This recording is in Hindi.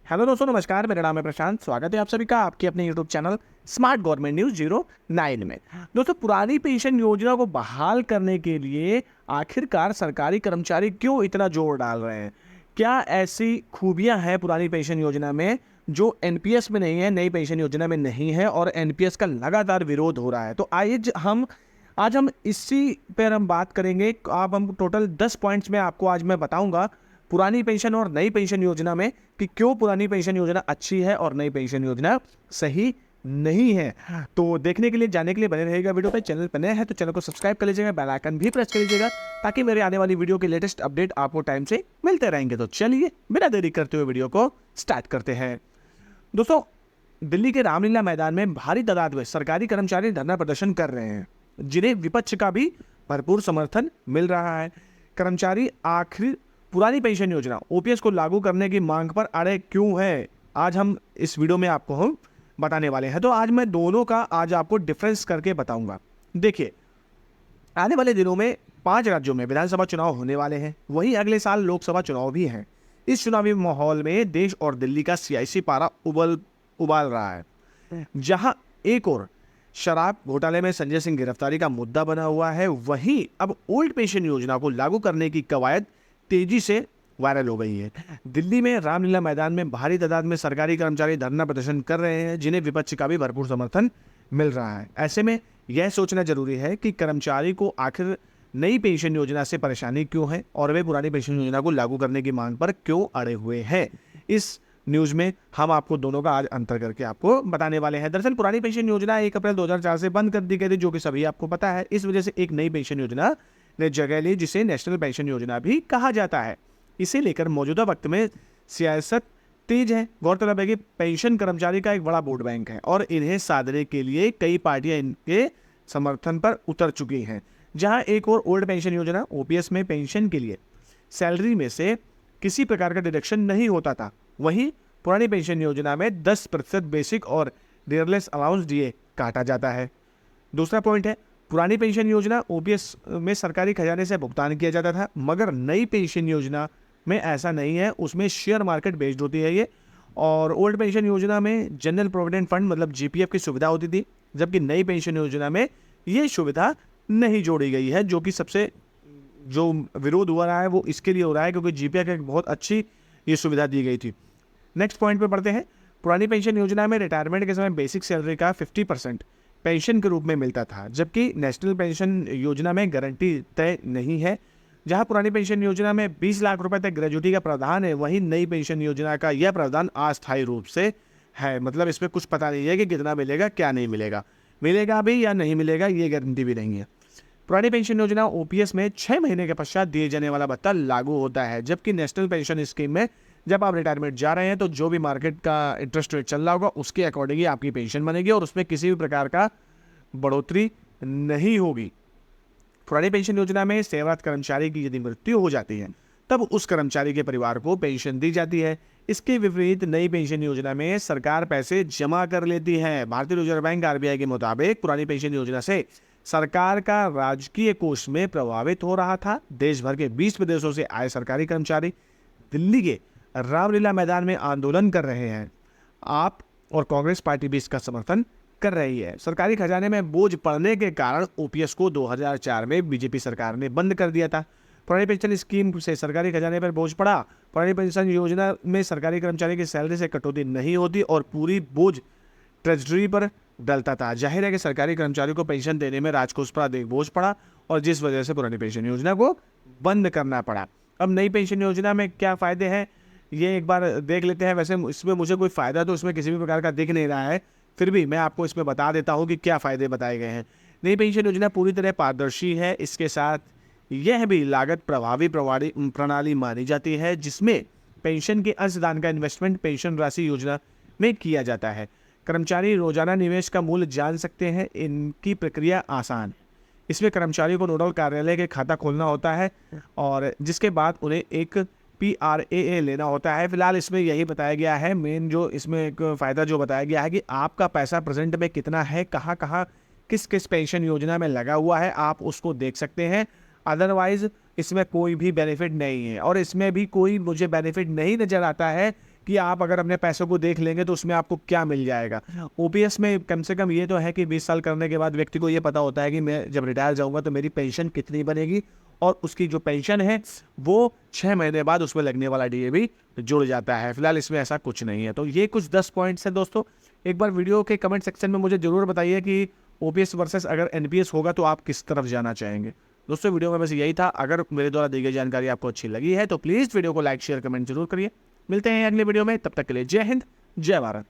हेलो दोस्तों, नमस्कार। मेरा नाम है प्रशांत। स्वागत है आप सभी का आपके अपने YouTube channel smart government news 09 में। दोस्तों, पुरानी पेंशन योजना को बहाल करने के लिए आखिरकार सरकारी कर्मचारी क्यों इतना जोर डाल रहे हैं? क्या ऐसी खूबियां हैं पुरानी पेंशन योजना में जो एनपीएस में नहीं है, नई पेंशन योजना में नहीं है, और एनपीएस का लगातार विरोध हो रहा है? तो आइए आज हम इसी पर हम बात करेंगे। आप हम टोटल 10 पॉइंट्स में आपको आज मैं बताऊंगा पुरानी पेंशन और नई पेंशन योजना में कि क्यों पुरानी पेंशन योजना अच्छी है और नई पेंशन योजना सही नहीं है। तो देखने के लिए, जानने के लिए बने रहेगा वीडियो पे। चैनल पर नए हैं तो चैनल को सब्सक्राइब कर लीजिएगा, बेल आइकन भी प्रेस कर लीजिएगा ताकि मेरे आने वाली वीडियो के लेटेस्ट अपडेट आपको टाइम से मिलते रहेंगे। तो चलिए बिना देरी करते हुए वीडियो को स्टार्ट करते हैं। दोस्तों, दिल्ली के रामलीला मैदान में भारी तादाद में सरकारी कर्मचारी धरना प्रदर्शन कर रहे हैं, जिन्हें विपक्ष का भी भरपूर समर्थन मिल रहा है। कर्मचारी आखिर पुरानी पेंशन योजना ओपीएस को लागू करने की मांग पर अड़े क्यों है, आज हम इस वीडियो में आपको हम बताने वाले हैं। तो आज मैं दोनों का आज आपको डिफरेंस करके बताऊंगा। देखिए, आने वाले दिनों में 5 राज्यों में विधानसभा चुनाव होने वाले हैं, वहीं अगले साल लोकसभा चुनाव भी हैं। इस चुनावी माहौल में देश और दिल्ली का सियासी पारा उबाल रहा है। जहां एक और शराब घोटाले में संजय सिंह गिरफ्तारी का मुद्दा बना हुआ है, वहीं अब ओल्ड पेंशन योजना को लागू करने की कवायद तेजी से वायरल हो गई है। दिल्ली में रामलीला मैदान में भारी तादाद में सरकारी कर्मचारी धरना प्रदर्शन कर रहे हैं, जिन्हें विपक्ष का भी भरपूर समर्थन मिल रहा है। ऐसे में यह सोचना जरूरी है कि कर्मचारी को आखिर नई पेंशन योजना से परेशानी क्यों है और वे पुरानी पेंशन योजना को लागू करने की मांग पर क्यों अड़े हुए हैं। इस न्यूज में हम आपको दोनों का आज अंतर करके आपको बताने वाले हैं। दरअसल पुरानी पेंशन योजना 1 अप्रैल 2004 से बंद कर दी गई थी, जो कि सभी आपको पता है। इस वजह से एक नई पेंशन योजना ने जगह ली, जिसे नेशनल पेंशन योजना भी कहा जाता है। इसे लेकर मौजूदा वक्त में सियासत तेज है। गौरतलब है कि पेंशन कर्मचारी का एक बड़ा वोट बैंक है और इन्हें साधने के लिए कई पार्टियां इनके समर्थन पर उतर चुकी हैं। जहां एक और ओल्ड पेंशन योजना ओपीएस में पेंशन के लिए सैलरी में से किसी प्रकार का डिडक्शन नहीं होता था, वहीं पुरानी पेंशन योजना में 10% बेसिक और डियरलेस अलाउंस डीए काटा जाता है। दूसरा पॉइंट है, पुरानी पेंशन योजना ओपीएस में सरकारी खजाने से भुगतान किया जाता था, मगर नई पेंशन योजना में ऐसा नहीं है। उसमें शेयर मार्केट बेस्ड होती है ये। और ओल्ड पेंशन योजना में जनरल प्रोविडेंट फंड मतलब जीपीएफ की सुविधा होती थी, जबकि नई पेंशन योजना में ये सुविधा नहीं जोड़ी गई है। जो कि सबसे जो विरोध हो रहा है वो इसके लिए हो रहा है क्योंकि जीपीएफ एक बहुत अच्छी ये सुविधा दी गई थी। नेक्स्ट पॉइंट पे बढ़ते हैं। पुरानी पेंशन योजना में रिटायरमेंट के समय बेसिक सैलरी का 50% पेंशन के रूप में मिलता था, जबकि नेशनल पेंशन योजना में गारंटी तय नहीं है। जहां पुरानी पेंशन योजना में 20 लाख रुपए तक ग्रेजुटी का प्रावधान है, वहीं नई पेंशन योजना का यह प्रावधान अस्थायी रूप से है। मतलब इसमें कुछ पता नहीं है कि कितना मिलेगा, क्या नहीं मिलेगा, मिलेगा भी या नहीं मिलेगा, ये गारंटी भी नहीं है। पुरानी पेंशन योजना ओपीएस में 6 महीने के पश्चात दिए जाने वाला भत्ता लागू होता है, जबकि नेशनल पेंशन स्कीम में जब आप रिटायरमेंट जा रहे हैं तो जो भी मार्केट का इंटरेस्ट रेट चल रहा होगा उसके अकॉर्डिंग ही आपकी पेंशन बनेगी और उसमें किसी भी प्रकार का बढ़ोतरी नहीं होगी। पुरानी पेंशन योजना में सेवारत कर्मचारी की यदि मृत्यु हो जाती है तब उस कर्मचारी के परिवार को पेंशन दी जाती है। इसके विपरीत नई पेंशन योजना में सरकार पैसे जमा कर लेती है। भारतीय रिजर्व बैंक आरबीआई के मुताबिक पुरानी पेंशन योजना से सरकार का राजकीय कोष में प्रभावित हो रहा था। देश भर के 20 प्रदेशों से आए सरकारी कर्मचारी दिल्ली के रामलीला मैदान में आंदोलन कर रहे हैं। आप और कांग्रेस पार्टी भी इसका समर्थन कर रही है। सरकारी खजाने में बोझ पड़ने के कारण ओपीएस को 2004 में बीजेपी सरकार ने बंद कर दिया था। पुरानी पेंशन स्कीम से सरकारी खजाने पर बोझ पड़ा। पुरानी पेंशन योजना में सरकारी कर्मचारी की सैलरी से कटौती नहीं होती और पूरी बोझ ट्रेजरी पर डलता था। जाहिर है कि सरकारी कर्मचारियों को पेंशन देने में राजकोष पर अधिक बोझ पड़ा और जिस वजह से पुरानी पेंशन योजना को बंद करना पड़ा। अब नई पेंशन योजना में क्या फायदे हैं ये एक बार देख लेते हैं। वैसे इसमें मुझे कोई फ़ायदा तो इसमें किसी भी प्रकार का दिख नहीं रहा है, फिर भी मैं आपको इसमें बता देता हूं कि क्या फ़ायदे बताए गए हैं। नई पेंशन योजना पूरी तरह पारदर्शी है। इसके साथ यह भी लागत प्रभावी प्रणाली मानी जाती है, जिसमें पेंशन के अंशदान का इन्वेस्टमेंट पेंशन राशि योजना में किया जाता है। कर्मचारी रोजाना निवेश का मूल्य जान सकते हैं। इनकी प्रक्रिया आसान है। इसमें कर्मचारी को नोडल कार्यालय के खाता खोलना होता है और जिसके बाद उन्हें एक PRAA लेना होता है। फिलहाल इसमें यही बताया गया है, मेन जो इसमें एक फ़ायदा जो बताया गया है कि आपका पैसा प्रेजेंट में कितना है, कहाँ कहाँ किस किस पेंशन योजना में लगा हुआ है, आप उसको देख सकते हैं। अदरवाइज इसमें कोई भी बेनिफिट नहीं है और इसमें भी कोई मुझे बेनिफिट नहीं नज़र आता है कि आप अगर अपने पैसों को देख लेंगे तो उसमें आपको क्या मिल जाएगा। ओपीएस में कम से कम ये तो है कि 20 साल करने के बाद व्यक्ति को ये पता होता है कि मैं जब रिटायर जाऊंगा तो मेरी पेंशन कितनी बनेगी, और उसकी जो पेंशन है वो 6 महीने बाद उसमें लगने वाला डीए भी जुड़ जाता है। फिलहाल इसमें ऐसा कुछ नहीं है। तो ये कुछ 10 पॉइंट्स हैं दोस्तों। एक बार वीडियो के कमेंट सेक्शन में मुझे जरूर बताइए कि ओपीएस वर्सेस अगर एनपीएस होगा तो आप किस तरफ जाना चाहेंगे। दोस्तों वीडियो में बस यही था। अगर मेरे द्वारा दी गई जानकारी आपको अच्छी लगी है तो प्लीज़ वीडियो को लाइक शेयर कमेंट जरूर करिए। मिलते हैं अगले वीडियो में, तब तक के लिए जय हिंद जय भारत।